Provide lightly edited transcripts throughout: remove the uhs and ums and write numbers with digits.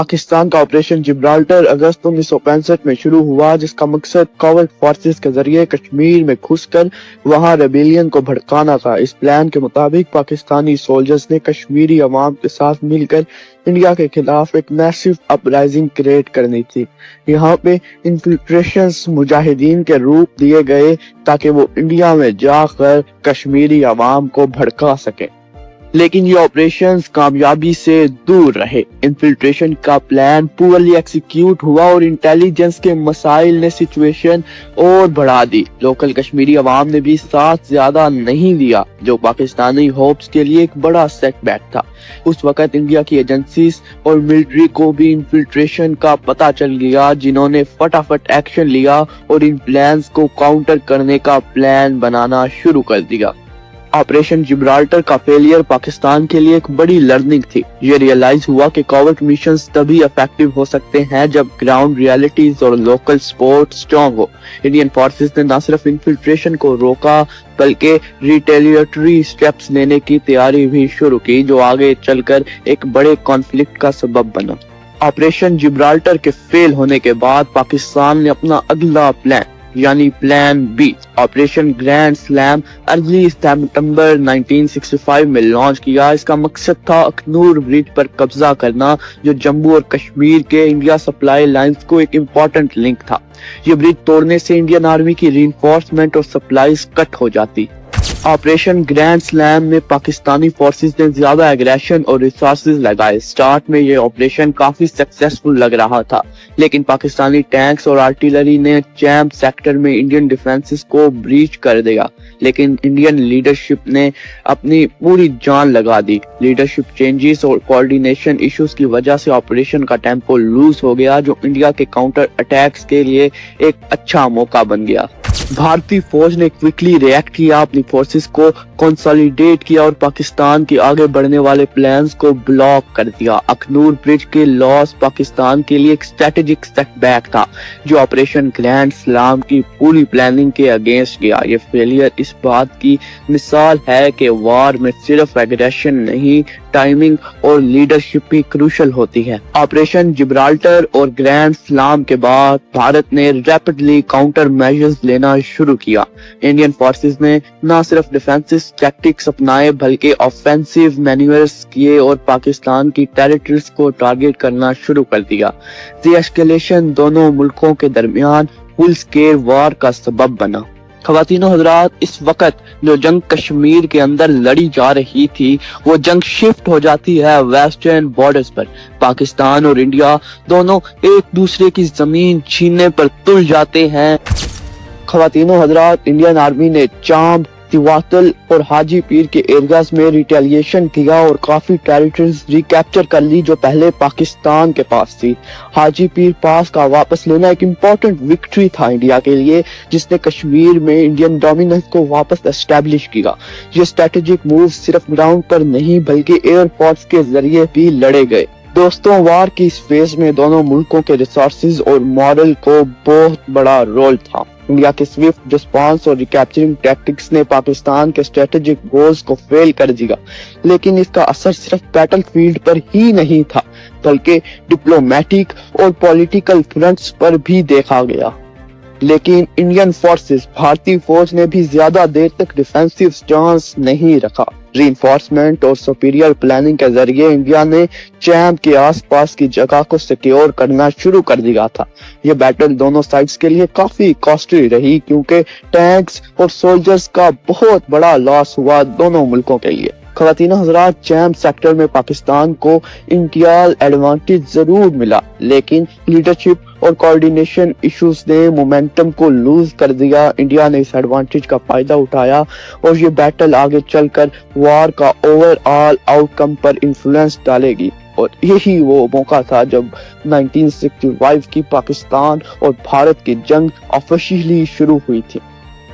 पाकिस्तान का operation Gibraltar अगस्त 1965 में शुरू हुआ, जिसका मकसद कॉवर्ट फोर्सेस के जरिए कश्मीर में घुसकर वहां रेबेलियन को भड़काना था। इस प्लान के मुताबिक पाकिस्तानी सोल्जर्स ने कश्मीरी अवाम के साथ मिलकर इंडिया के खिलाफ एक मैसिव अपराइजिंग क्रिएट करनी थी। यहाँ पे इन्फिल्ट्रेशंस मुजाहिदीन के रूप दिए गए ताकि वो इंडिया में जाकर कश्मीरी अवाम को भड़का सके, लेकिन ये ऑपरेशंस कामयाबी से दूर रहे। इन्फिल्ट्रेशन का प्लान पुअरली एग्जीक्यूट हुआ और इंटेलिजेंस के मसाइल ने सिचुएशन और बढ़ा दी। लोकल कश्मीरी अवाम ने भी साथ ज्यादा नहीं दिया, जो पाकिस्तानी होप्स के लिए एक बड़ा सेटबैक था। उस वक्त इंडिया की एजेंसीज और मिलिट्री को भी इन्फिल्ट्रेशन का पता चल गया, जिन्होंने फटाफट एक्शन लिया और इन प्लान्स को काउंटर करने का प्लान बनाना शुरू कर दिया। ऑपरेशन जिब्राल्टर का फेलियर पाकिस्तान के लिए एक बड़ी लर्निंग थी। ये रियलाइज हुआ कि कॉवर्ट मिशंस तभी इफेक्टिव हो सकते हैं जब ग्राउंड रियलिटीज और लोकल सपोर्ट स्ट्रॉन्ग हो। इंडियन फोर्सेस ने न सिर्फ इन्फिल्ट्रेशन को रोका बल्कि रिटेलिएटरी स्टेप्स लेने की तैयारी भी शुरू की, जो आगे चलकर एक बड़े कॉन्फ्लिक्ट का सबब बना। ऑपरेशन जिब्राल्टर के फेल होने के बाद पाकिस्तान ने अपना अगला प्लान यानी plan B operation grand slam early सितंबर 1965 में लॉन्च किया। इसका मकसद था अखनूर ब्रिज पर कब्जा करना, जो जम्मू और कश्मीर के इंडिया सप्लाई लाइंस को एक इम्पोर्टेंट लिंक था। ये ब्रिज तोड़ने से इंडियन आर्मी की रीइंफोर्समेंट और सप्लाईज कट हो जाती। ऑपरेशन ग्रैंड स्लैम में पाकिस्तानी फोर्सेस ने ज्यादा एग्रेशन और रिसोर्सेज लगाए। स्टार्ट में ये ऑपरेशन काफी सक्सेसफुल लग रहा था, लेकिन पाकिस्तानी टैंक्स और आर्टिलरी ने चैम्प सेक्टर में इंडियन डिफेंसेस को ब्रीच कर दिया, लेकिन इंडियन लीडरशिप ने अपनी पूरी जान लगा दी। लीडरशिप चेंजेस और कोऑर्डिनेशन इश्यूज की वजह से ऑपरेशन का टेम्पो लूज हो गया, जो इंडिया के काउंटर अटैक्स के लिए एक अच्छा मौका बन गया। भारतीय फौज ने क्विकली रिएक्ट किया, अपनी फोर्सेस को कंसोलिडेट किया और पाकिस्तान के आगे बढ़ने वाले प्लान्स को ब्लॉक कर दिया। अखनूर ब्रिज के लॉस पाकिस्तान के लिए एक स्ट्रेटेजिक सेटबैक था, जो ऑपरेशन ग्रैंड स्लैम की पूरी प्लानिंग के अगेंस्ट गया। ये फेलियर इस बात की मिसाल है कि वार में सिर्फ एग्रेशन नहीं, टाइमिंग और लीडरशिप भी क्रूशल होती है। ऑपरेशन जिब्राल्टर और ग्रैंड स्लैम के बाद भारत ने रैपिडली काउंटर मेजर्स लेना शुरू किया। इंडियन फोर्सेस ने न सिर्फ डिफेंसिव टैक्टिक्स अपनाए बल्कि ऑफेंसिव मैन्यूवर्स किए और पाकिस्तान की टेरिटरीज को टारगेट करना शुरू कर दिया। दी एस्केलेशन दोनों मुल्कों के दरमियान फुल स्केल वार का सबब बना। ख़वातीनो हज़रात, इस वक्त जो जंग कश्मीर के अंदर लड़ी जा रही थी, वो जंग शिफ्ट हो जाती है वेस्टर्न बॉर्डर्स पर। पाकिस्तान और इंडिया दोनों एक दूसरे की जमीन छीनने पर तुल जाते हैं। ख़वातीनो हज़रात, इंडियन आर्मी ने चांब, तिवातल और हाजी पीर के एरियाज में रिटेलिएशन किया और काफी टेरिटरीज रिकैप्चर कर ली जो पहले पाकिस्तान के पास थी। हाजी पीर पास का वापस लेना एक इम्पोर्टेंट विक्ट्री था इंडिया के लिए, जिसने कश्मीर में इंडियन डोमिनेंस को वापस एस्टेब्लिश किया। ये स्ट्रेटेजिक मूव सिर्फ ग्राउंड पर नहीं बल्कि एयरफोर्स के जरिए भी लड़े गए। दोस्तों, वार की इस फेज में दोनों मुल्कों के रिसोर्सेज और मॉरल को बहुत बड़ा रोल था। इंडिया के स्विफ्ट रिस्पांस और रिकैप्चरिंग टैक्टिक्स ने पाकिस्तान के स्ट्रेटेजिक गोल्स को फेल कर दिया, लेकिन इसका असर सिर्फ बैटलफील्ड पर ही नहीं था बल्कि डिप्लोमेटिक और पॉलिटिकल फ्रंट्स पर भी देखा गया। लेकिन इंडियन फोर्सेस, भारतीय फौज ने भी ज्यादा देर तक डिफेंसिव स्टांस नहीं रखा। रीइंफोर्समेंट और सुपीरियर प्लानिंग के जरिए इंडिया ने चैम्प के आसपास की जगह को सिक्योर करना शुरू कर दिया था। यह बैटल दोनों साइड्स के लिए काफी कॉस्टली रही, क्योंकि टैंक्स और सोल्जर्स का बहुत बड़ा लॉस हुआ दोनों मुल्कों के लिए। ख़वातीनो हज़रात, चैम्प सेक्टर में पाकिस्तान को इंटियाल एडवांटेज जरूर मिला, लेकिन लीडरशिप और कोऑर्डिनेशन इश्यूज ने मोमेंटम को लूज कर दिया। इंडिया ने इस एडवांटेज का फायदा उठाया और ये बैटल आगे चलकर वार का ओवरऑल आउटकम पर इन्फ्लुएंस डालेगी। और यही वो मौका था जब 1965 की पाकिस्तान और भारत की जंग ऑफिशियली शुरू हुई थी।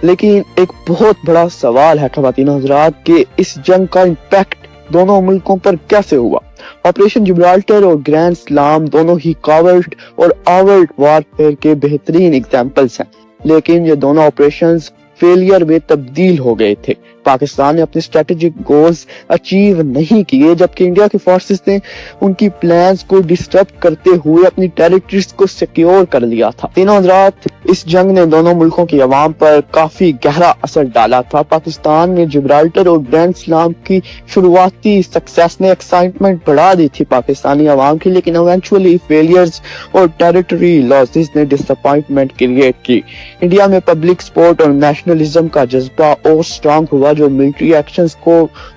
लेकिन एक बहुत बड़ा सवाल है ख़वातीनो हज़रात कि इस जंग का इम्पैक्ट दोनों मुल्कों पर कैसे हुआ। ऑपरेशन जिब्राल्टर और ग्रैंड स्लैम दोनों ही कॉवर्ट और ओवर्ट वारफेयर के बेहतरीन एग्जाम्पल्स हैं, लेकिन ये दोनों ऑपरेशंस फेलियर में तब्दील हो गए थे। पाकिस्तान ने अपने स्ट्रेटेजिक गोल्स अचीव नहीं किए, जबकि इंडिया की फोर्सेस ने उनकी प्लान्स को डिस्टर्ब करते हुए अपनी टेरिटरीज को सिक्योर कर लिया था। तीनों हज़रात, इस जंग ने दोनों मुल्कों की आवाम पर काफी गहरा असर डाला था। पाकिस्तान में जिब्राल्टर और ग्रैंड स्लाम की शुरुआती सक्सेस ने एक्साइटमेंट बढ़ा दी थी पाकिस्तानी आवाम की, लेकिन इवेंचुअली फेलियर्स और टेरिटरी लॉसेस ने डिसअपॉइंटमेंट क्रिएट की। इंडिया में पब्लिक सपोर्ट और नेशनलिज्म का जज्बा और स्ट्रांग हुआ, जो मिलिट्री एक्शंस को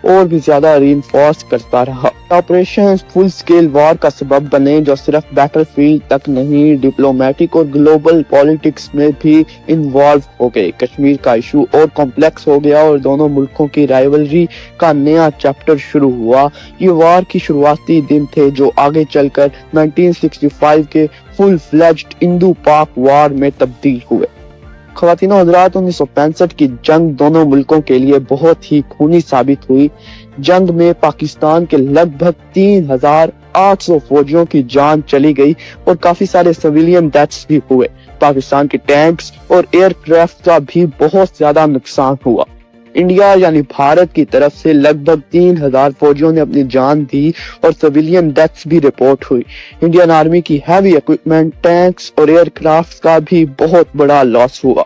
और भी ज्यादा रीइंफोर्स करता रहा। ऑपरेशन फुल स्केल वॉर का सबब बने, जो सिर्फ बैटलफील्ड तक नहीं, डिप्लोमेटिक और ग्लोबल पॉलिटिक्स में भी इन्वॉल्व हो गए। कश्मीर का इशू और कॉम्प्लेक्स हो गया और दोनों मुल्कों की राइवलरी का नया चैप्टर शुरू हुआ। ये वॉर की शुरुआती दिन थे जो आगे चलकर 1965 के फुल फ्लेज्ड इंडो पाक वॉर में तब्दील हुए। ख़वातीन और हज़रात, 1965 की जंग दोनों मुल्कों के लिए बहुत ही खूनी साबित हुई। जंग में पाकिस्तान के लगभग 3800 फौजियों की जान चली गई और काफी सारे सिविलियन डेथ्स भी हुए। पाकिस्तान के टैंक्स और एयरक्राफ्ट का भी बहुत ज्यादा नुकसान हुआ। इंडिया यानी भारत की तरफ से लगभग 3000 फौजियों ने अपनी जान दी और सिविलियन डेथ्स भी रिपोर्ट हुई। इंडियन आर्मी की हैवी इक्विपमेंट, टैंक्स और एयरक्राफ्ट का भी बहुत बड़ा लॉस हुआ।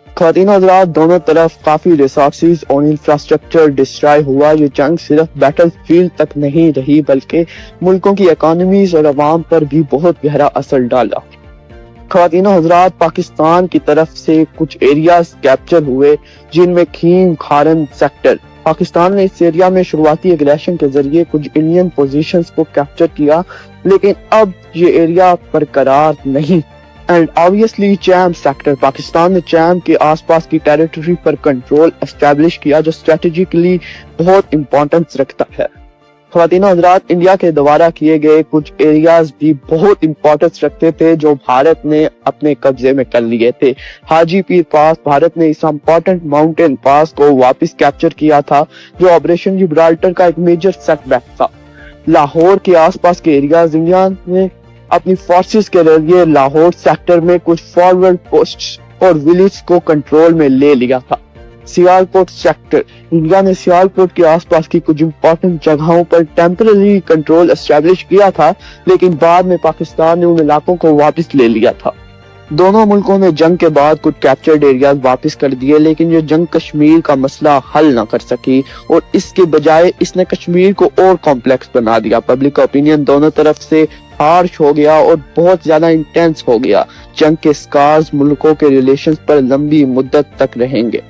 ख़वातीन और हज़रात, दोनों तरफ काफी रिसोर्सेज और इंफ्रास्ट्रक्चर डिस्ट्रॉय हुआ। ये जंग सिर्फ बैटल फील्ड तक नहीं रही, बल्कि मुल्कों की इकोनॉमीज और अवाम पर भी बहुत गहरा असर डाला। ख़वातीन और हज़रात, पाकिस्तान की तरफ से कुछ एरियाज कैप्चर हुए, जिनमें खीम खारन सेक्टर। पाकिस्तान ने इस एरिया में शुरुआती एग्रेशन के जरिए कुछ इंडियन पोजीशंस को कैप्चर किया, लेकिन अब ये एरिया बरकरार नहीं। And obviously charm sector, Pakistan ने चैम के आसपास की टेरिटरी पर कंट्रोल एस्टैब्लिश किया, जो स्ट्रेटेजिकली बहुत इंपॉर्टेंस रखता है। ख़वातीन और हज़रात, इंडिया के द्वारा किए गए कुछ एरियाज भी बहुत इंपॉर्टेंस रखते थे, जो भारत ने अपने कब्जे में कर लिए थे। हाजी पीर पास, भारत ने इस इम्पोर्टेंट माउंटेन पास को वापस कैप्चर किया था, जो ऑपरेशन जिब्राल्टर का एक मेजर सेटबैक था। लाहौर के आसपास के एरियाज, इंडिया ने अपनी फोर्सेस के जरिए लाहौर सेक्टर में कुछ फॉरवर्ड पोस्ट्स और विलेज को कंट्रोल में ले लिया था। सियालकोट सेक्टर, इंडिया ने सियालकोट के आसपास की कुछ इंपॉर्टेंट जगहों पर टेम्पररी कंट्रोल एस्टैब्लिश किया था, लेकिन बाद में पाकिस्तान ने उन इलाकों को वापस ले लिया था। दोनों मुल्कों ने जंग के बाद कुछ कैप्चर्ड एरियाज वापस कर दिए, लेकिन ये जंग कश्मीर का मसला हल ना कर सकी और इसके बजाय इसने कश्मीर को और कॉम्प्लेक्स बना दिया। पब्लिक ओपिनियन दोनों तरफ से हार्श हो गया और बहुत ज्यादा इंटेंस हो गया। जंग के स्कार्स मुल्कों के रिलेशंस पर लंबी मुद्दत तक रहेंगे।